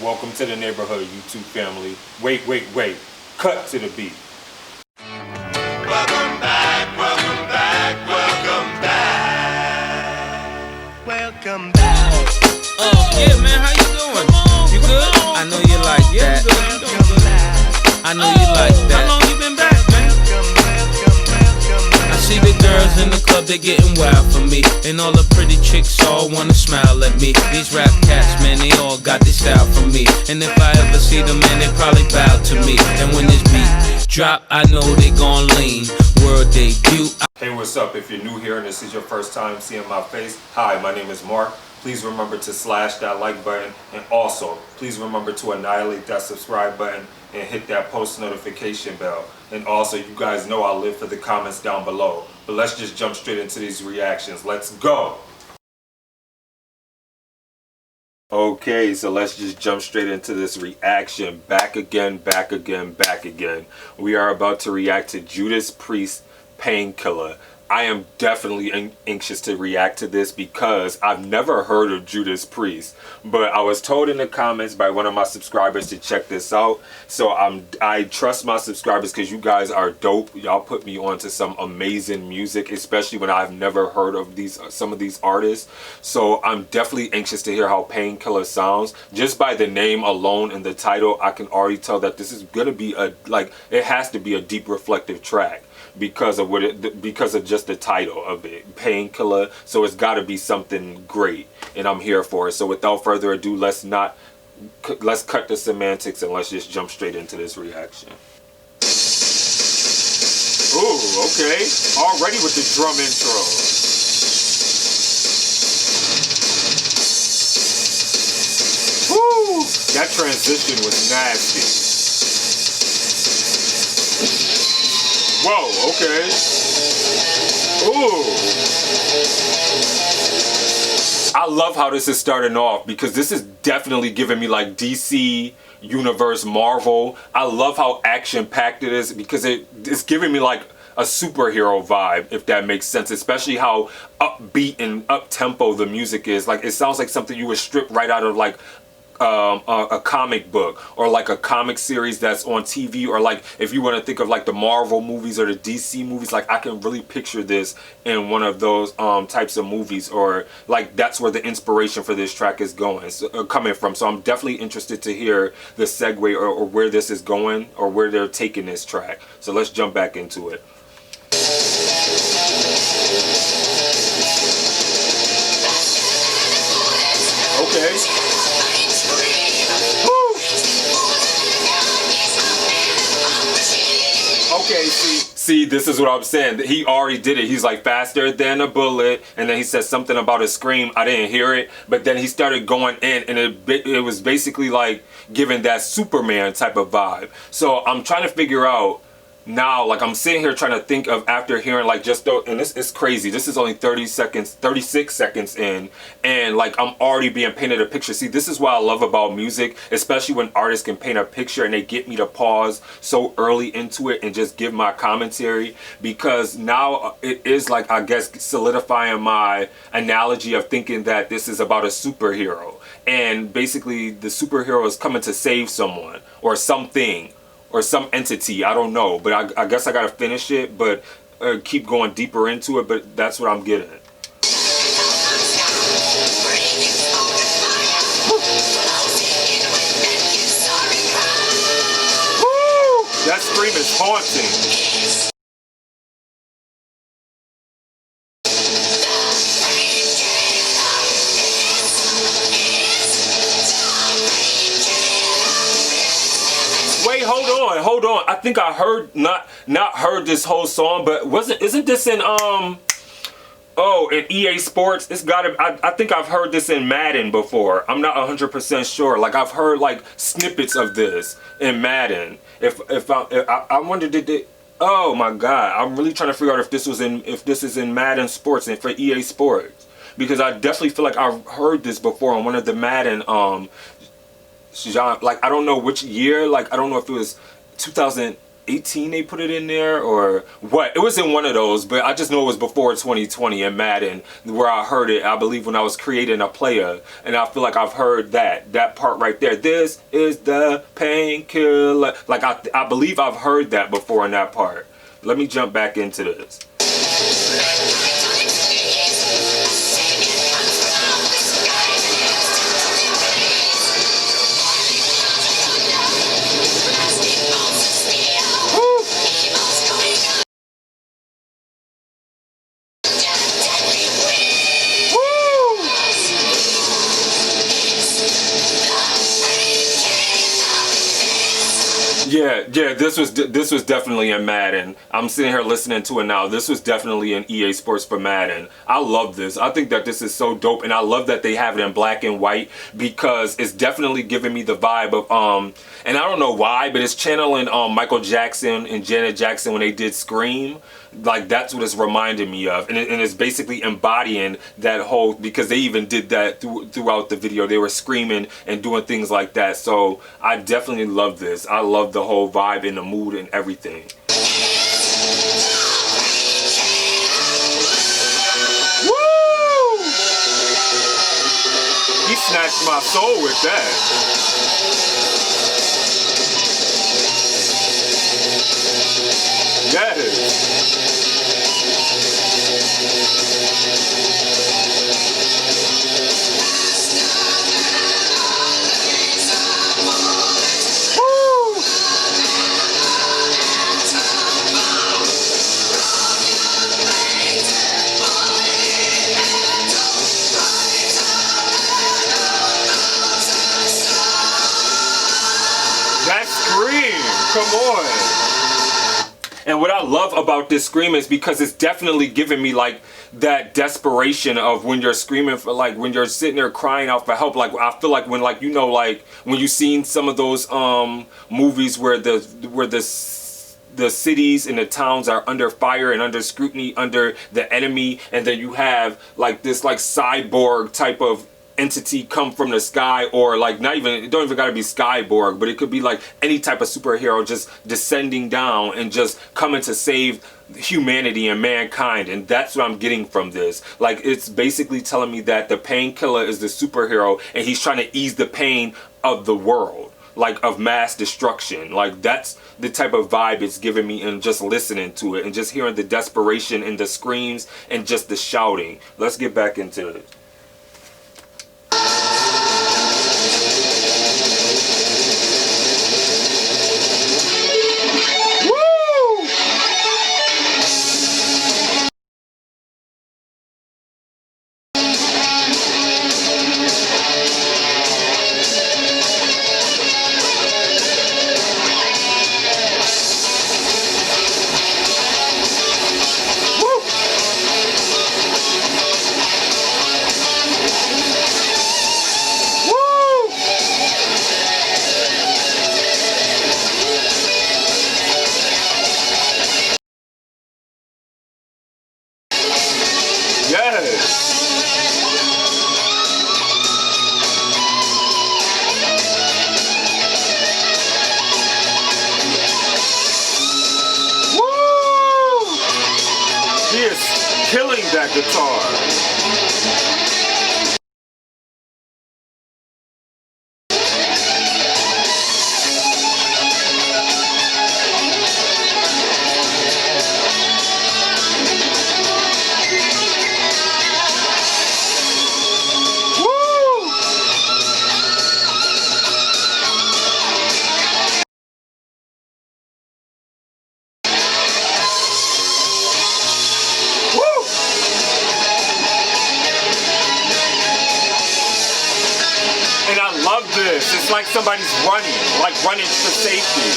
Welcome to the neighborhood, YouTube family. Wait. Cut to the beat. Welcome back, welcome back, welcome back. Welcome back. Yeah, man, how you doing? You good? I know you like that. I know you like that. How long you been back, man? I see the girls in the club, they getting wild for me. And all the pretty chicks all wanna smile at me. These rap cats, man, they all got this style for me. And if I ever see them, man, they probably bow to me. And when this beat drop, I know they gon' lean. World debut. Hey, what's up? If you're new here and this is your first time seeing my face, hi, my name is Mark. Please remember to slash that like button, and also please remember to annihilate that subscribe button and hit that post notification bell. And also, you guys know I live for the comments down below. But let's just jump straight into these reactions. Let's go! Okay, so let's just jump straight into this reaction. Back again. We are about to react to Judas Priest, Painkiller. I am definitely anxious to react to this because I've never heard of Judas Priest, but I was told in the comments by one of my subscribers to check this out. So I trust my subscribers because you guys are dope. Y'all put me on to some amazing music, especially when I've never heard of some of these artists. So I'm definitely anxious to hear how Painkiller sounds. Just by the name alone and the title, I can already tell that this is gonna be it has to be a deep reflective track. Because of just the title of it, Painkiller. So it's got to be something great, and I'm here for it. So without further ado, let's cut the semantics and let's just jump straight into this reaction. Ooh, okay, already with the drum intro. Woo, that transition was nasty. Whoa, okay. Ooh. I love how this is starting off because this is definitely giving me like DC Universe, Marvel. I love how action-packed it is because it's giving me like a superhero vibe, if that makes sense, especially how upbeat and up-tempo the music is. Like, it sounds like something you would strip right out of like a comic book or like a comic series that's on TV, or like if you want to think of like the Marvel movies or the DC movies, like I can really picture this in one of those types of movies, or like that's where the inspiration for this track is coming from. So I'm definitely interested to hear the segue or where this is going or where they're taking this track. So let's jump back into it. Okay. Okay, see, this is what I'm saying. He already did it. He's like faster than a bullet, and then he said something about a scream. I didn't hear it, but then he started going in, and it was basically like giving that Superman type of vibe. So I'm trying to figure out now, like I'm sitting here trying to think of after hearing like just though, and this is crazy. This is only 36 seconds in, and like I'm already being painted a picture. See, this is what I love about music, especially when artists can paint a picture and they get me to pause so early into it and just give my commentary, because now it is like, I guess, solidifying my analogy of thinking that this is about a superhero, and basically the superhero is coming to save someone or something or some entity. I don't know, but I guess I gotta finish it, but keep going deeper into it, but that's what I'm getting. Woo! That scream is haunting. Wait, hold on. I think I heard not heard this whole song, but isn't this in in EA Sports? It's gotta. I think I've heard this in Madden before. I'm not 100% sure. Like I've heard like snippets of this in Madden. I wonder, did they? Oh my God! I'm really trying to figure out if this is in Madden Sports and for EA Sports, because I definitely feel like I've heard this before on one of the Madden like I don't know which year, like I don't know if it was 2000 18 they put it in there, or what? It was in one of those, but I just know it was before 2020 in Madden where I heard it. I believe when I was creating a player, and I feel like I've heard that part right there. This is the painkiller. Like I believe I've heard that before in that part. Let me jump back into this. Yeah, this was definitely in Madden. I'm sitting here listening to it now. This was definitely in EA Sports for Madden. I love this. I think that this is so dope, and I love that they have it in black and white because it's definitely giving me the vibe of and I don't know why, but it's channeling Michael Jackson and Janet Jackson when they did Scream. Like that's what it's reminding me of, and it's basically embodying that whole, because they even did that throughout the video. They were screaming and doing things like that. So I definitely love this. I love the whole vibe and the mood and everything. Woo! He snatched my soul with that. Yes. That scream, come on. And what I love about this scream is because it's definitely giving me like that desperation of when you're screaming for, like when you're sitting there crying out for help. Like I feel like when, like, you know, like when you've seen some of those movies where the cities and the towns are under fire and under scrutiny, under the enemy, and then you have like this like cyborg type of entity come from the sky, or like not even, it don't even gotta be Skyborg, but it could be like any type of superhero just descending down and just coming to save humanity and mankind. And that's what I'm getting from this. Like it's basically telling me that the painkiller is the superhero and he's trying to ease the pain of the world, like of mass destruction. Like that's the type of vibe it's giving me, and just listening to it and just hearing the desperation and the screams and just the shouting. Let's get back into it. Killing that guitar. And I love this. It's like somebody's running for safety.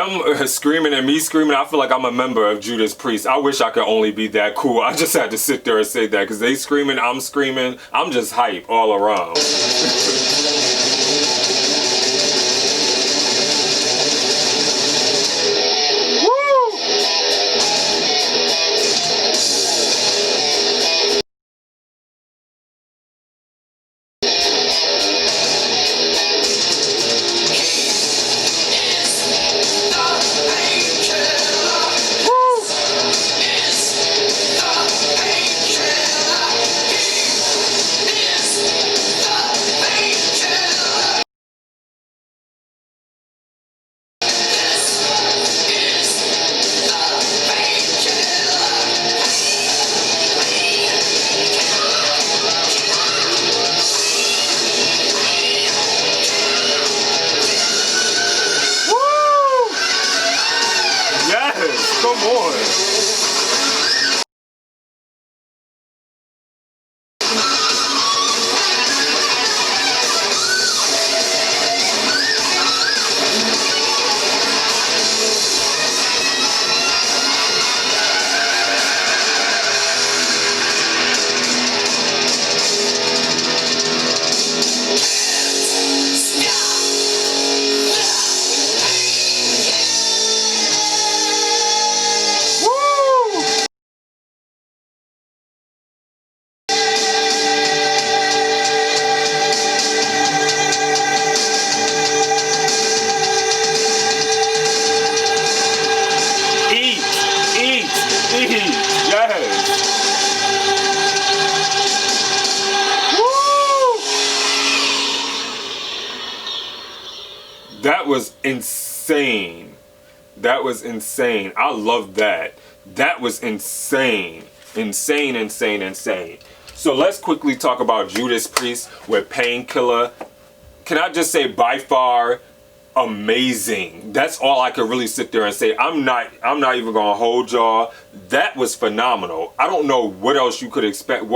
them screaming and me screaming, I feel like I'm a member of Judas Priest. I wish I could only be that cool. I just had to sit there and say that because they screaming, I'm screaming. I'm just hype all around. Come on. That was insane. That was insane. I love that. That was insane. Insane, insane, insane. So let's quickly talk about Judas Priest with Painkiller. Can I just say, by far, amazing. That's all I could really sit there and say. I'm not even gonna hold y'all. That was phenomenal. I don't know what else you could expect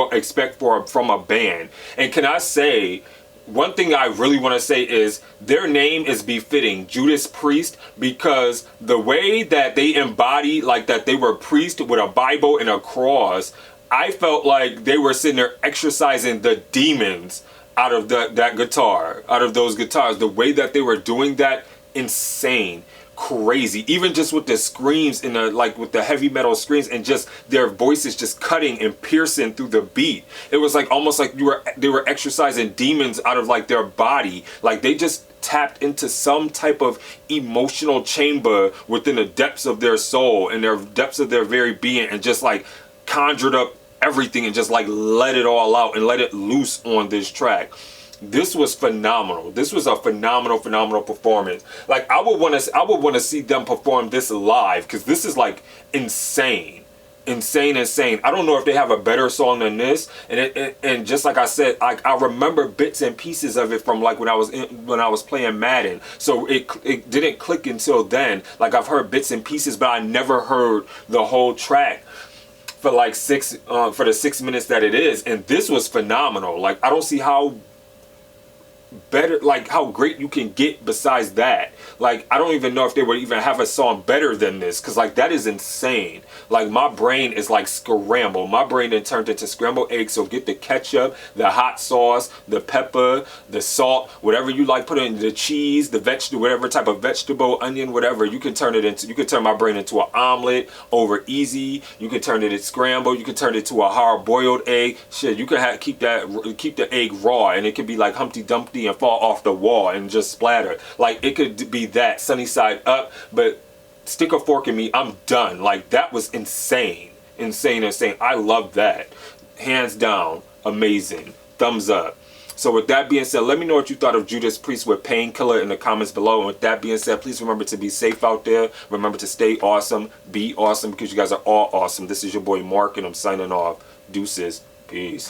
from a band. And can I say, one thing I really want to say is their name is befitting, Judas Priest, because the way that they embody, like that they were priest with a Bible and a cross, I felt like they were sitting there exorcising the demons out of that guitar, out of those guitars. The way that they were doing that, insane. Crazy. Even just with the screams in the, like with the heavy metal screams and just their voices just cutting and piercing through the beat. It was like almost like they were exorcising demons out of like their body. Like they just tapped into some type of emotional chamber within the depths of their soul and their depths of their very being and just like conjured up everything and just like let it all out and let it loose on this track. This was phenomenal. This was a phenomenal performance. Like I would want to see them perform this live because this is like insane. Insane. I don't know if they have a better song than this. And just like I said, I remember bits and pieces of it from like when I was playing Madden. So it didn't click until then. Like I've heard bits and pieces, but I never heard the whole track for like for the 6 minutes that it is. And this was phenomenal. Like I don't see how better, like how great you can get besides that. Like I don't even know if they would even have a song better than this, because like that is insane. Like my brain is like scrambled. My brain then turned into scrambled eggs. So get the ketchup, the hot sauce, the pepper, the salt, whatever you like, put it in the cheese, the vegetable, whatever type of vegetable, onion, whatever. You can turn my brain into an omelet over easy. You can turn it into scrambled. You can turn it to a hard boiled egg. Shit, you can keep the egg raw and it can be like Humpty Dumpty and fall off the wall and just splatter. Like it could be that sunny side up, but stick a fork in me, I'm done. Like that was insane. I love that. Hands down, amazing. Thumbs up. So with that being said, let me know what you thought of Judas Priest with Painkiller in the comments below. And with that being said, please remember to be safe out there. Remember to stay awesome. Be awesome, because you guys are all awesome. This is your boy Mark and I'm signing off. Deuces. Peace.